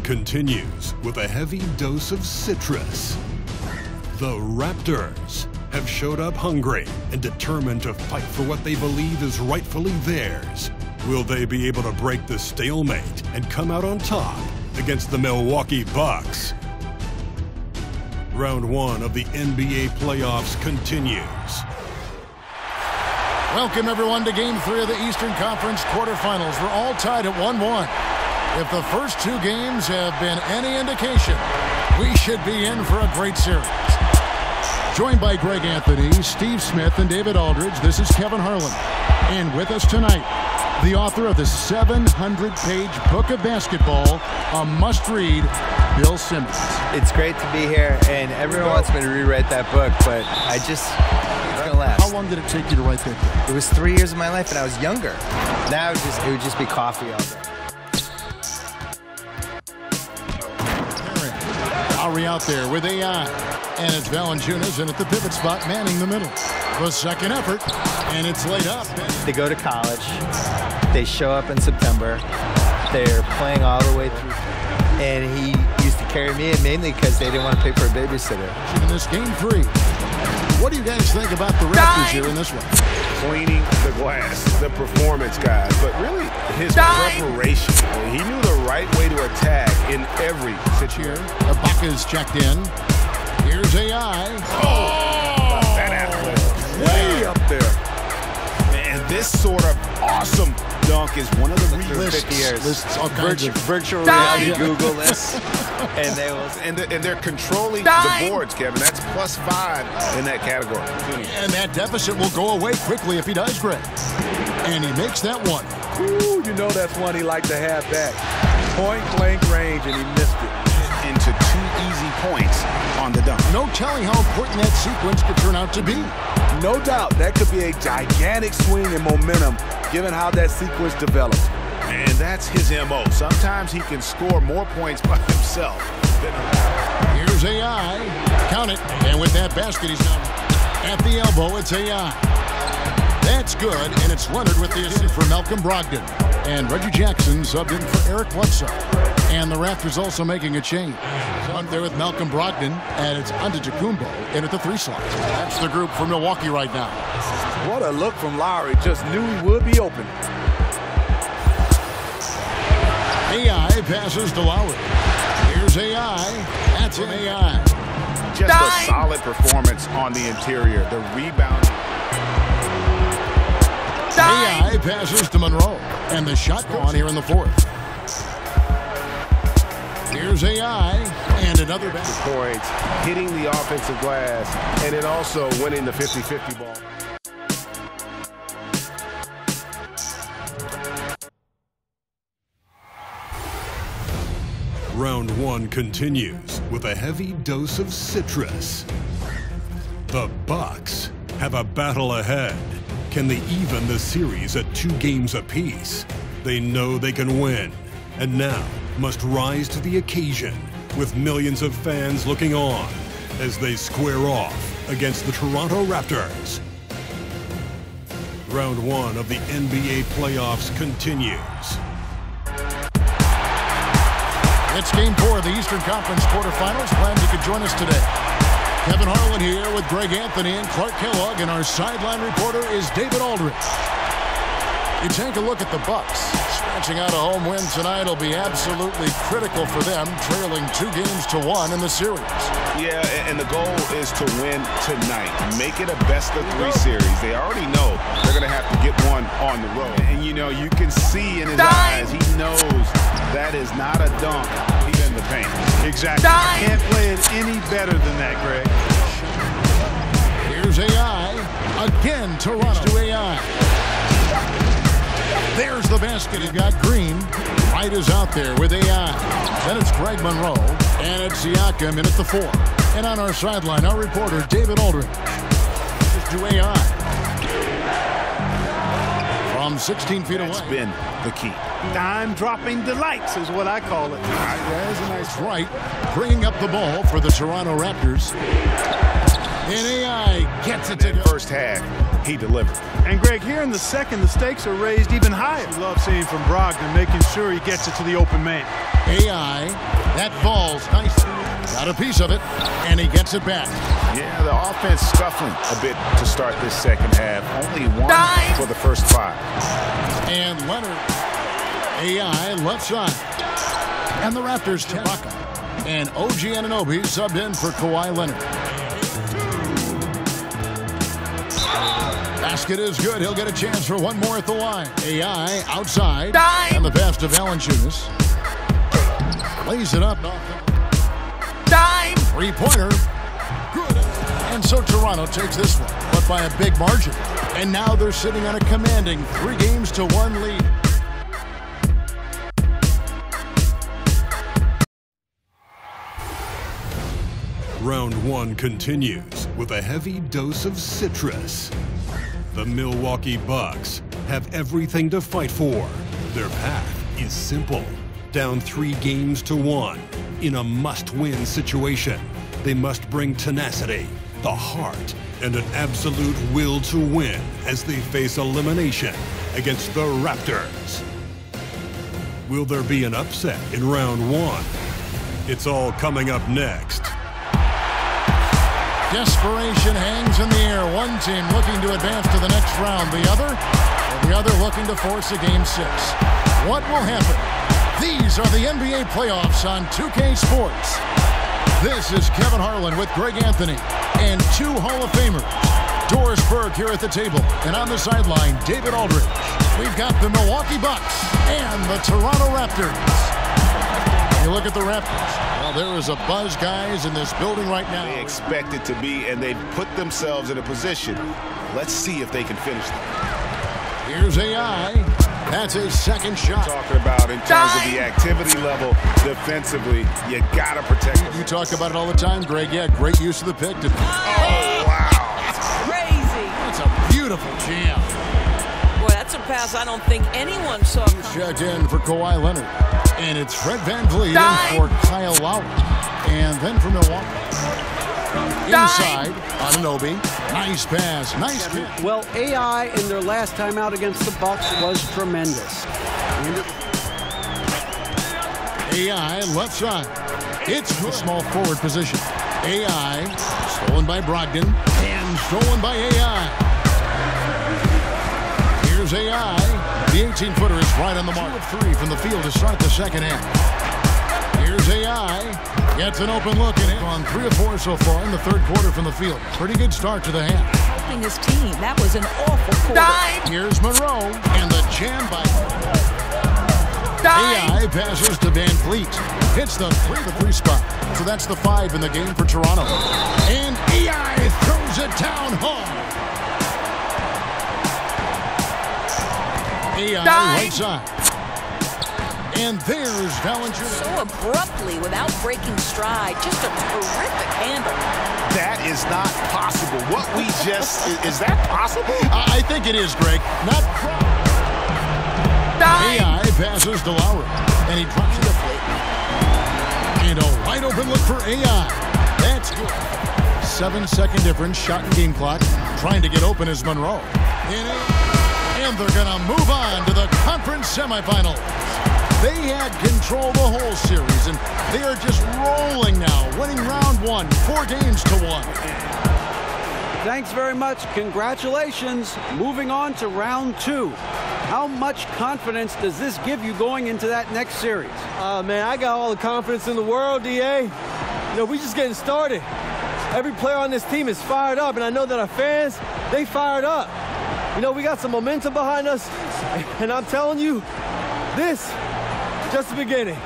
1 continues with a heavy dose of citrus. The Raptors have showed up hungry and determined to fight for what they believe is rightfully theirs. Will they be able to break the stalemate and come out on top against the Milwaukee Bucks? Round 1 of the NBA playoffs continues. Welcome, everyone, to Game 3 of the Eastern Conference quarterfinals. We're all tied at 1-1. If the first 2 games have been any indication, we should be in for a great series. Joined by Greg Anthony, Steve Smith, and David Aldridge, this is Kevin Harlan. And with us tonight, the author of the 700-page book of basketball, a must-read, Bill Simmons. It's great to be here, and everyone wants me to rewrite that book, but it's gonna last. How long did it take you to write that book? It was 3 years of my life, and I was younger. Now it would just be coffee all day. Lowry out there with AI, and it's Valanciunas in at the pivot spot, manning the middle. The second effort, and it's laid up. They go to college. They show up in September. They're playing all the way through. And he used to carry me in mainly because they didn't want to pay for a babysitter. In this Game 3, what do you guys think about the Raptors here in this one? Cleaning the glass, the performance guys, but really his preparation. He knew the right way to attack in every situation. Ibaka's checked in. Here's AI. Oh! That athlete way up there. And this sort of awesome dunk is one of the lists. 50 years. Lists all kinds of virtual reality Google lists. And they're controlling the boards, Kevin. That's +5 in that category. And that deficit will go away quickly if he does, Greg. And he makes that one. Ooh, you know that's one he liked to have back. Point blank range, and he missed it. Into 2 easy points on the dunk. No telling how important that sequence could turn out to be. No doubt, that could be a gigantic swing in momentum, given how that sequence developed. And that's his MO. Sometimes he can score more points by himself than Here's AI. Count it. And with that basket, he's down at the elbow. It's AI. That's good, and it's Leonard with the assist for Malcolm Brogdon. And Reggie Jackson subbed in for Eric Bledsoe. And the Raptors also making a change. Up there with Malcolm Brogdon, and it's Antetokounmpo in at the 3 slot. That's the group for Milwaukee right now. What a look from Lowry. Just knew he would be open. AI passes to Lowry. Here's AI. That's an AI. just a solid performance on the interior. The rebound. AI passes to Monroe, and the shot gone here in the 4th. Here's AI, and another back. Points, hitting the offensive glass, and then also winning the 50-50 ball. Round 1 continues with a heavy dose of citrus. The Bucks have a battle ahead. Can they even the series at 2 games apiece? They know they can win, and now must rise to the occasion with millions of fans looking on as they square off against the Toronto Raptors. Round 1 of the NBA playoffs continues. It's Game 4 of the Eastern Conference quarterfinals. Glad you could join us today. Kevin Harlan here with Greg Anthony and Clark Kellogg, and our sideline reporter is David Aldridge. You take a look at the Bucks. Scratching out a home win tonight will be absolutely critical for them, trailing 2-1 in the series. Yeah, and the goal is to win tonight. Make it a best-of-3 series. They already know they're going to have to get one on the road. And, you know, you can see in his eyes, he knows that is not a dunk. He's in the paint. Exactly. Can't play it any better than that, Greg. Here's AI. Again, Toronto to AI. There's the basket. He's got Green. Wright is out there with AI. Then it's Greg Monroe. And it's Siakam in at the 4. And on our sideline, our reporter, David Aldridge. To AI. From 16 feet away. That's been the key. Dime-dropping delights is what I call it. There's a nice right. Bringing up the ball for the Toronto Raptors. And AI gets it to go. First half, he delivered. And Greg, here in the second, the stakes are raised even higher. You love seeing from Brogdon, making sure he gets it to the open man. AI, that ball's nice. Got a piece of it, and he gets it back. Yeah, the offense scuffling a bit to start this second half. Only one for the first 5. And Leonard, AI left side. And the Raptors take Bucca. And OG Anunoby subbed in for Kawhi Leonard. Basket is good. He'll get a chance for one more at the line. AI outside. And the pass to Valanciunas. Lays it up. Three-pointer. Good. And so Toronto takes this one, but by a big margin. And now they're sitting on a commanding 3-1 lead. Round 1 continues with a heavy dose of citrus. The Milwaukee Bucks have everything to fight for. Their path is simple. Down 3-1 in a must-win situation. They must bring tenacity, the heart, and an absolute will to win as they face elimination against the Raptors. Will there be an upset in round 1? It's all coming up next. Desperation hangs in the air. One team looking to advance to the next round. The other looking to force a Game 6. What will happen? These are the NBA playoffs on 2K Sports. This is Kevin Harlan with Greg Anthony and 2 Hall of Famers. Doris Burke here at the table, and on the sideline, David Aldridge. We've got the Milwaukee Bucks and the Toronto Raptors. You look at the Raptors. Well, there is a buzz, guys, in this building right now. They expect it to be, and they've put themselves in a position. Let's see if they can finish them. Here's AI. That's his second shot. Talking about in terms of the activity level defensively, you gotta protect them. You talk about it all the time, Greg. Yeah, great use of the pick. Oh, wow. That's crazy. That's a beautiful jam. Boy, that's a pass I don't think anyone saw. Checked in for Kawhi Leonard. And it's Fred VanVleet in for Kyle Lowry. And then for Milwaukee. Inside, Anunoby. Nice pass. Nice catch. Well, AI in their last time out against the Bucks was tremendous. AI left side. It's the small forward position. AI stolen by Brogdon and stolen by AI. Here's AI. The 18-footer is right on the mark. 2 of 3 from the field to start the second half. Here's AI. Gets an open look in it on 3 of 4 so far in the third quarter from the field. Pretty good start to the half. Helping his team. That was an awful quarter. Here's Monroe and the jam by AI passes to VanVleet. Hits the 3 spot. So that's the 5 in the game for Toronto. And AI throws it down hard. AI right side. And there's Valanciunas. So abruptly, without breaking stride. Just a terrific handle. That is not possible. What we just... is that possible? I think it is, Greg. Not AI passes to Lowry. And he drops it. And a wide open look for AI. That's good. 7-second difference. Shot and game clock. Trying to get open is Monroe. And they're going to move on to the conference semifinals. They had control the whole series, and they are just rolling now, winning round 1, 4-1. Thanks very much. Congratulations. Moving on to round 2. How much confidence does this give you going into that next series? Man, I got all the confidence in the world, DA. You know, we just getting started. Every player on this team is fired up, and I know that our fans, they fired up. You know, we got some momentum behind us, and I'm telling you, this just the beginning.